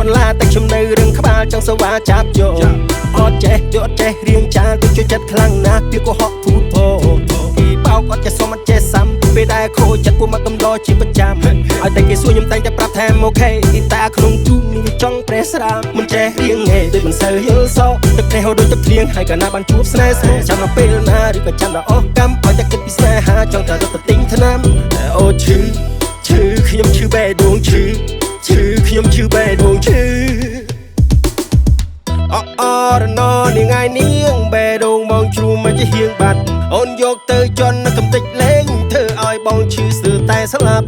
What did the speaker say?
បន្លាតែខ្ញុំនៅរឿងក្បាលចង់សវ៉ាចាប់យកអត់ចេះរៀងចាលទៅជួយចិត្តខ្លាំងណាស់ពីកុហកធូតពីបោកអត់ចេះសុំអត់ចេះសាំពេលដែលខូចចិត្តពួកមកកំដរជាប្រចាំឲ្យតែគេសួរខ្ញុំតែប្រាប់ថាអូខេតាក្នុងជូងនេះចង់ប្រេះស្រាមមិនចេះរៀងហេដូចមិនសូវយល់សោកទឹកភ្នែកហូរដូចទឹកភ្លៀងហើយកាលណាបានជួបស្នេហ៍ស្នេហ៍ចាំដល់ពេលណាឬក៏ចាំដល់អស់កម្មឲ្យតែគិតពីស្នេហាចង់តែរត់ទៅទិញថ្នាំអូឈឺខ្ញុំឈឺបេះដូងឈឺខ្ញុំឈឺបេះដូងឈឺអរណនាងឯនាងបេះដូងបងជ្រូមិនជាហៀងបាត់អូនយកទៅជន់កំតិចលេងធ្វើឲ្យបងឈឺស្ទើរតែស្លាប់